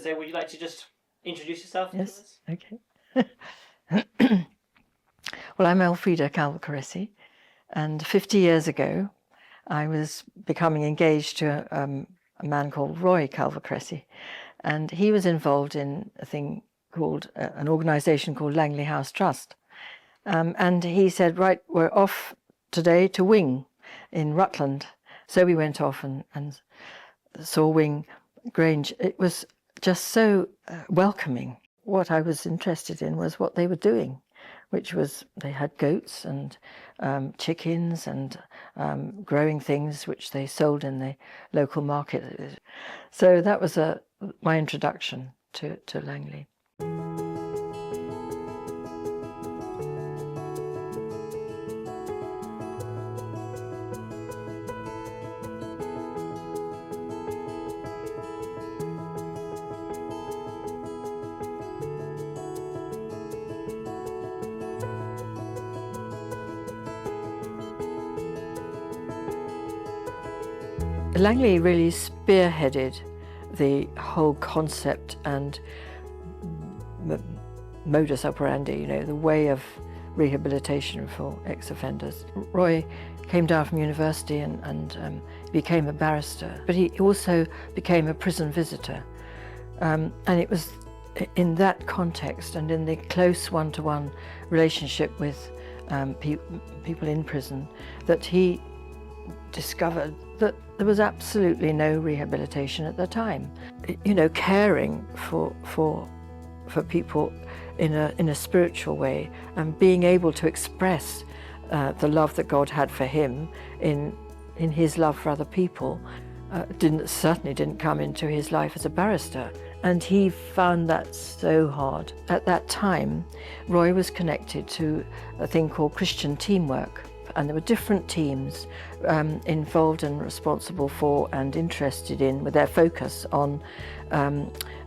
So would you like to just introduce yourself? Yes, okay. Well, I'm Elfrida Calvocoressi, and 50 years ago I was becoming engaged to a man called Roy Calvocoressi, and he was involved in a thing called an organisation called Langley Trust. And he said, right, we're off today to Wing in Rutland. So we went off and saw Wing Grange. It was just so welcoming. What I was interested in was what they were doing, which was they had goats and chickens and growing things which they sold in the local market. So that was my introduction to Langley. Langley really spearheaded the whole concept and modus operandi, the way of rehabilitation for ex-offenders. Roy came down from university and became a barrister, but he also became a prison visitor. And it was in that context and in the close one-to-one relationship with people in prison that he discovered that there was absolutely no rehabilitation at the time. Caring for people in a spiritual way and being able to express the love that God had for him in his love for other people certainly didn't come into his life as a barrister. And he found that so hard. At that time, Roy was connected to a thing called Christian teamwork. And there were different teams involved and responsible for and interested in, with their focus on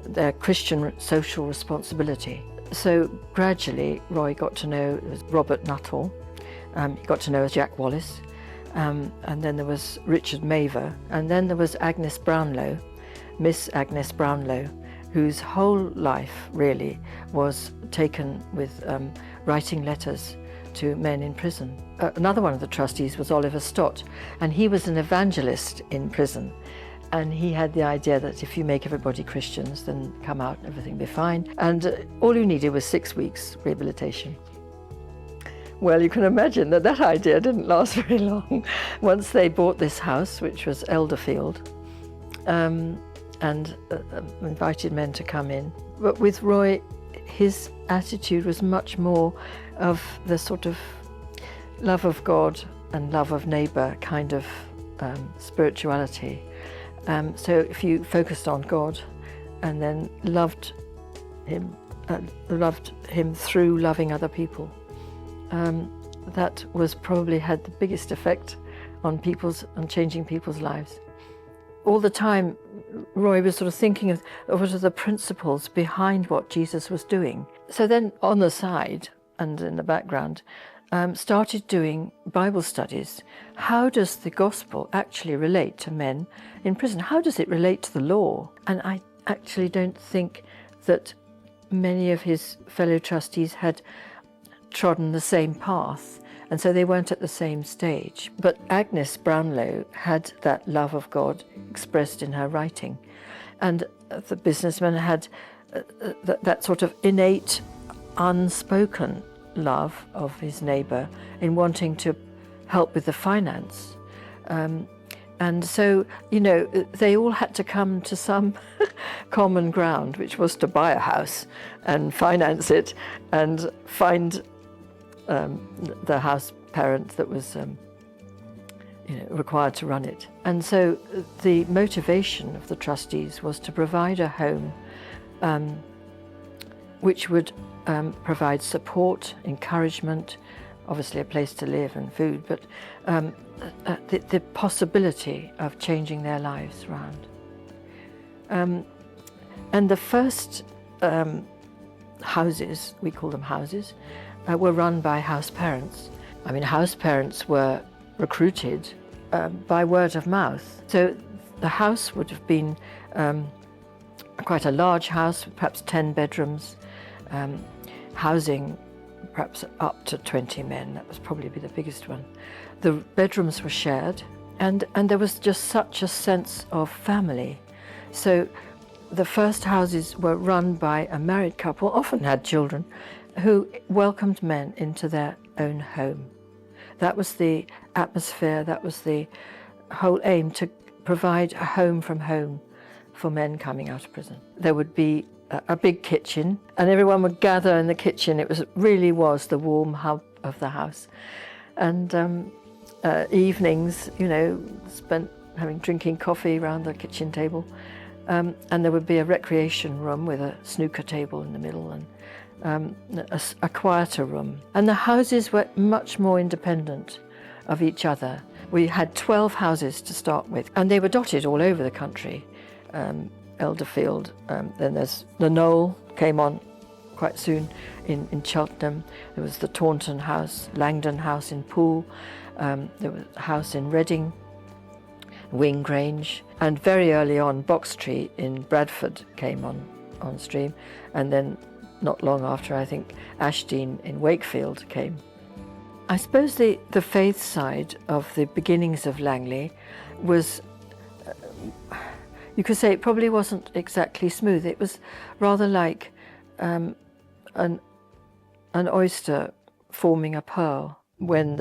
their Christian social responsibility. So gradually, Roy got to know Robert Nuttall, he got to know Jack Wallace, and then there was Richard Maver, and then there was Agnes Brownlow, Miss Agnes Brownlow, whose whole life really was taken with writing letters to men in prison. Another one of the trustees was Oliver Stott, and he was an evangelist in prison. And he had the idea that if you make everybody Christians, then come out and everything will be fine. And all you needed was 6 weeks rehabilitation. Well, you can imagine that idea didn't last very long. Once they bought this house, which was Elderfield, and invited men to come in. But with Roy, his attitude was much more of the sort of love of God and love of neighbour kind of spirituality. So if you focused on God and then loved him through loving other people, that was probably had the biggest effect on changing people's lives. All the time, Roy was sort of thinking of what are the principles behind what Jesus was doing. So then on the side and in the background, started doing Bible studies. How does the gospel actually relate to men in prison? How does it relate to the law? And I actually don't think that many of his fellow trustees had trodden the same path, and so they weren't at the same stage. But Agnes Brownlow had that love of God expressed in her writing, and the businessman had that sort of innate, unspoken love of his neighbour in wanting to help with the finance. And so, they all had to come to some common ground, which was to buy a house and finance it and find the house parent that was required to run it. And so the motivation of the trustees was to provide a home which would provide support, encouragement, obviously a place to live and food, but the possibility of changing their lives around. And the first houses, we call them houses, were run by house parents. I mean, house parents were recruited by word of mouth. So the house would have been quite a large house, perhaps 10 bedrooms, housing perhaps up to 20 men. That was probably the biggest one. The bedrooms were shared, and there was just such a sense of family. So the first houses were run by a married couple, often had children, who welcomed men into their own home. That was the atmosphere, that was the whole aim, to provide a home from home for men coming out of prison. There would be a big kitchen, and everyone would gather in the kitchen. It really was the warm hub of the house. And evenings, spent drinking coffee around the kitchen table. And there would be a recreation room with a snooker table in the middle, and a quieter room. And the houses were much more independent of each other. We had 12 houses to start with, and they were dotted all over the country. Elderfield, then there's the Knoll came on quite soon in Cheltenham. There was the Taunton House, Langdon House in Poole. There was a house in Reading, Wing Grange, and very early on Box Tree in Bradford came on stream, and then not long after, I think, Ashdean in Wakefield came. I suppose the faith side of the beginnings of Langley was, you could say it probably wasn't exactly smooth. It was rather like an oyster forming a pearl. When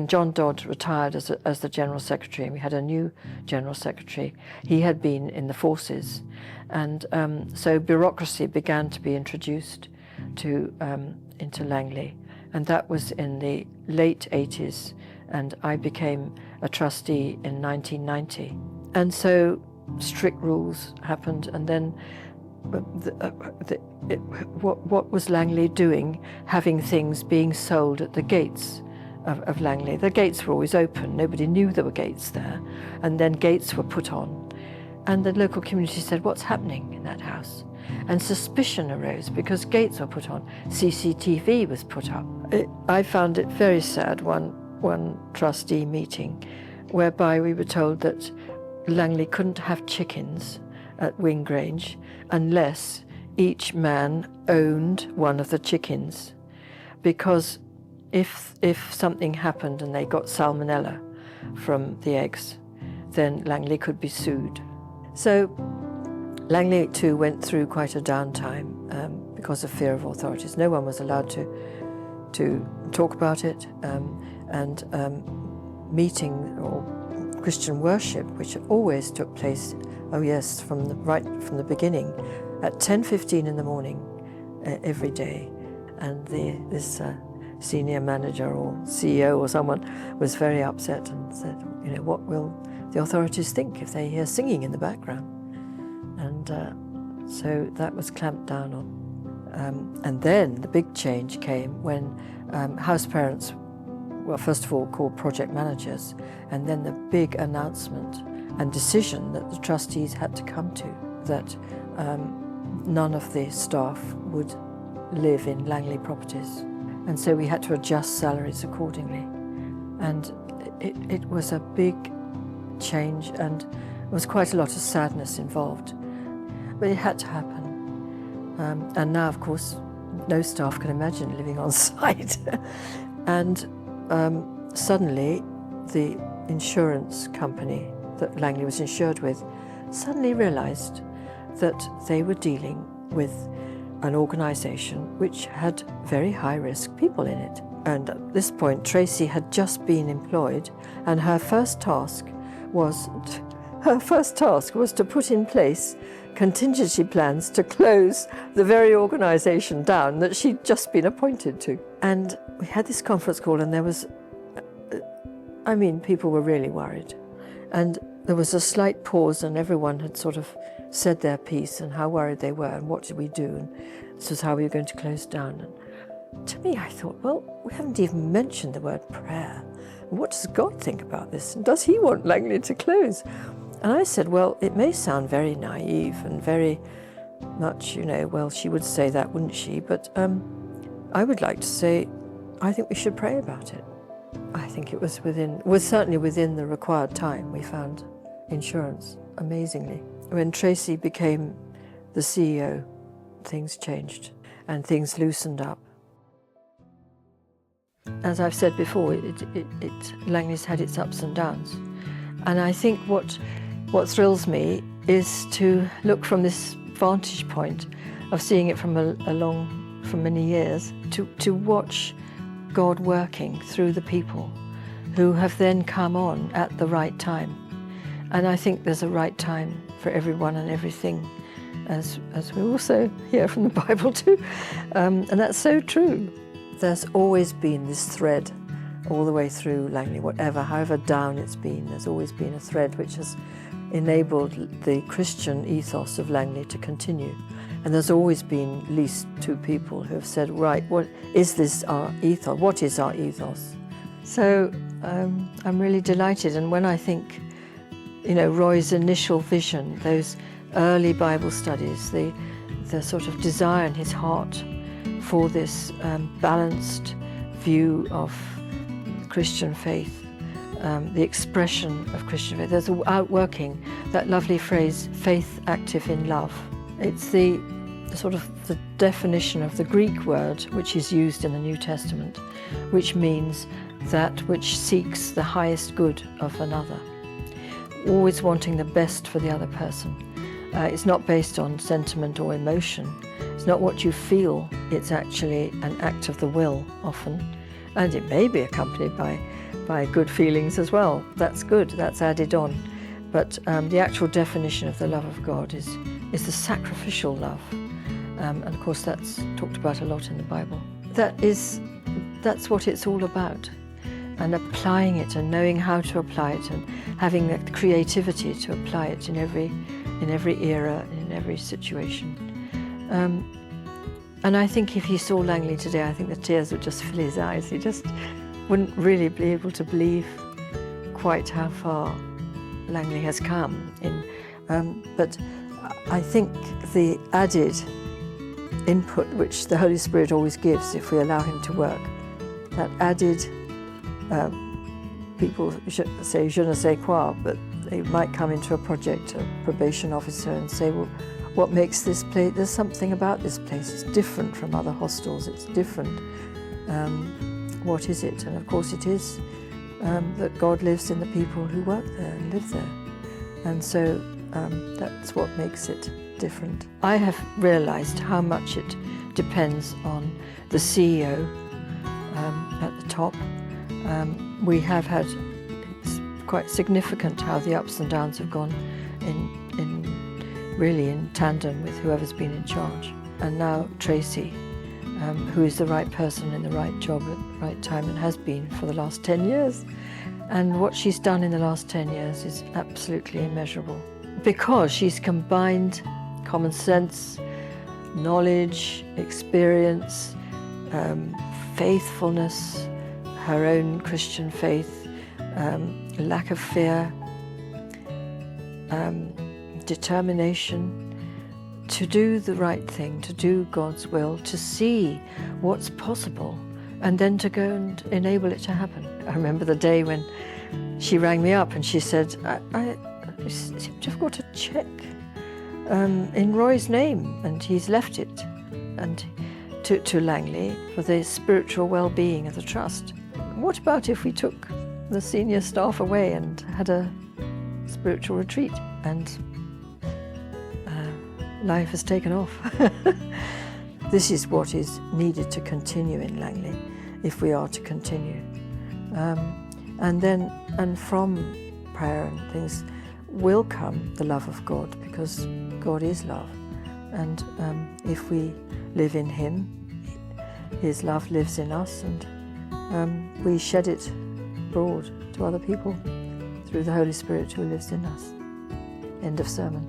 John Dodd retired as the General Secretary, and we had a new General Secretary, he had been in the forces, and so bureaucracy began to be introduced into Langley, and that was in the late 80s, and I became a trustee in 1990. And so strict rules happened, and then what was Langley doing, having things being sold at the gates of Langley? The gates were always open, nobody knew there were gates there, and then gates were put on, and the local community said, what's happening in that house? And suspicion arose because gates were put on, CCTV was put up. I found it very sad, one trustee meeting, whereby we were told that Langley couldn't have chickens at Wing Grange unless each man owned one of the chickens, because if something happened and they got salmonella from the eggs, then Langley could be sued. So Langley too went through quite a downtime because of fear of authorities. No one was allowed to talk about it, and meeting or Christian worship, which always took place, from the beginning, at 10:15 in the morning every day. And this senior manager or CEO or someone was very upset and said, what will the authorities think if they hear singing in the background? And so that was clamped down on. And then the big change came when house parents were first of all called project managers, and then the big announcement and decision that the trustees had to come to, that none of the staff would live in Langley properties. And so we had to adjust salaries accordingly. And it was a big change, and there was quite a lot of sadness involved. But it had to happen. And now, of course, no staff can imagine living on site. And suddenly, the insurance company that Langley was insured with suddenly realised that they were dealing with an organisation which had very high-risk people in it. And at this point, Tracy had just been employed, and her first task was to put in place contingency plans to close the very organisation down that she'd just been appointed to. And we had this conference call, and there was, people were really worried. And there was a slight pause, and everyone had sort of said their piece and how worried they were and what did we do, and this was how we were going to close down. And to me, I thought, well, we haven't even mentioned the word prayer. What does God think about this? And does he want Langley to close? And I said, well, it may sound very naive and very much, well, she would say that, wouldn't she? But I would like to say, I think we should pray about it. I think it was certainly within the required time. We found insurance, amazingly. When Tracy became the CEO, things changed and things loosened up. As I've said before, Langley's had its ups and downs. And I think what thrills me is to look from this vantage point of seeing it from from many years, to watch God working through the people who have then come on at the right time. And I think there's a right time for everyone and everything, as we also hear from the Bible too. And that's so true. There's always been this thread all the way through Langley, however down it's been, there's always been a thread which has enabled the Christian ethos of Langley to continue. And there's always been at least two people who have said, right, what is this our ethos? What is our ethos? So I'm really delighted. And when I think, Roy's initial vision, those early Bible studies, the sort of desire in his heart for this balanced view of Christian faith, the expression of Christian faith. There's an outworking, that lovely phrase, faith active in love. It's the sort of the definition of the Greek word which is used in the New Testament, which means that which seeks the highest good of another, always wanting the best for the other person. It's not based on sentiment or emotion. It's not what you feel. It's actually an act of the will often, and it may be accompanied by good feelings as well. That's good, that's added on. But the actual definition of the love of God is the sacrificial love. And of course that's talked about a lot in the Bible. That's what it's all about. And applying it and knowing how to apply it and having the creativity to apply it in every era, in every situation. And I think if he saw Langley today, I think the tears would just fill his eyes. He just wouldn't really be able to believe quite how far Langley has come. But I think the added input which the Holy Spirit always gives if we allow him to work, that added, people say je ne sais quoi, but they might come into a project, a probation officer, and say, well, what makes this place, there's something about this place, it's different from other hostels, it's different. What is it? And of course it is that God lives in the people who work there and live there. And so that's what makes it different. I have realized how much it depends on the CEO at the top. We have had, it's quite significant how the ups and downs have gone really in tandem with whoever's been in charge. And now Tracy, who is the right person in the right job at the right time and has been for the last 10 years. And what she's done in the last 10 years is absolutely immeasurable, because she's combined common sense, knowledge, experience, faithfulness, her own Christian faith, lack of fear, determination to do the right thing, to do God's will, to see what's possible, and then to go and enable it to happen. I remember the day when she rang me up and she said, I seem to have got a cheque in Roy's name, and he's left it and to Langley for the spiritual well-being of the trust. What about if we took the senior staff away and had a spiritual retreat? And life has taken off. This is what is needed to continue in Langley, if we are to continue. And from prayer and things will come the love of God, because God is love. And if we live in him, his love lives in us, and we shed it abroad to other people through the Holy Spirit who lives in us. End of sermon.